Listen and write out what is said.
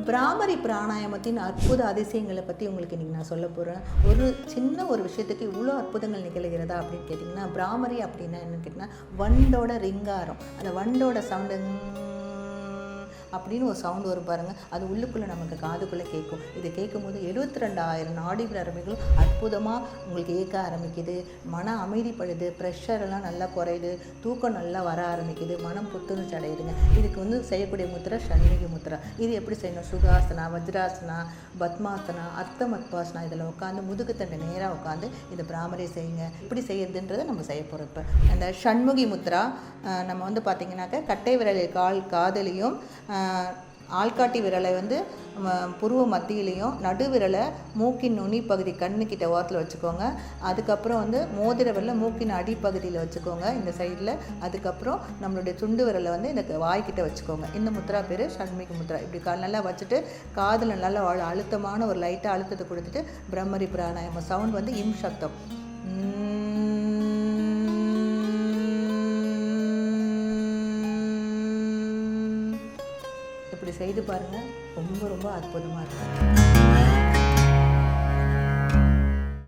பிராமரி பிராணாயாமத்தின் அற்புத அதிசயங்களை பற்றி உங்களுக்கு இன்றைக்கி நான் சொல்ல போகிறேன். ஒரு சின்ன ஒரு விஷயத்துக்கு இவ்வளோ அற்புதங்கள் நிகழ்கிறதா அப்படின்னு கேட்டிங்கன்னா, பிராமரி அப்படின்னா என்னன்னு கேட்டிங்கன்னா, வண்டோட ரிங்காரம், அந்த வண்டோட சவுண்டு அப்படின்னு ஒரு சவுண்டு வரும் பாருங்கள், அது உள்ளுக்குள்ளே நமக்கு காதுக்குள்ளே கேட்கும். இது கேட்கும்போது 72,000 நாடி பிரமைகள் அற்புதமாக உங்களுக்கு இயக்க ஆரம்பிக்குது. மன அமைதிப்படுது, ப்ரெஷரெல்லாம் நல்லா குறையுது, தூக்கம் நல்லா வர ஆரம்பிக்குது, மனம் புத்துணர்ச்சி அடையுதுங்க. இதுக்கு செய்யக்கூடிய முத்திரை ஷண்முகி முத்திரை. இது எப்படி செய்யணும்? சுகாசனா, வஜ்ராசனா, பத்மாசனா, அர்த்த மத்வாசனா, இதில் உட்காந்து முதுகுத்தண்டை நேராக உட்காந்து இந்த பிராமரி செய்யுங்க. இப்படி செய்யறதுன்றதை நம்ம செய்ய போகிறோம். இப்போ அந்த ஷண்முகி முத்ரா நம்ம பார்த்திங்கனாக்கா கட்டை விரலை காதலையும் ஆள்காட்டி விரலை புருவ மத்தியிலையும், நடு விரலை மூக்கின் நுனி பகுதி கண்ணுக்கிட்ட ஓரத்தில் வச்சுக்கோங்க. அதுக்கப்புறம் மோதிர விரலை மூக்கின் அடிப்பகுதியில் வச்சுக்கோங்க இந்த சைடில். அதுக்கப்புறம் நம்மளுடைய துண்டு விரலை இந்த வாய்க்கிட்ட வச்சுக்கோங்க. இந்த முத்ரா பேர் ஷண்முகி முத்ரா. இப்படி நல்லா வச்சுட்டு காதில் நல்லா அழுத்தமான ஒரு லைட்டாக அழுத்தத்தை கொடுத்துட்டு பிரம்மரி பிராணாயாம சவுண்ட் இம் சப்தம் இப்படி செய்து பாருங்கள். ரொம்ப ரொம்ப அற்புதமாக இருக்கும்.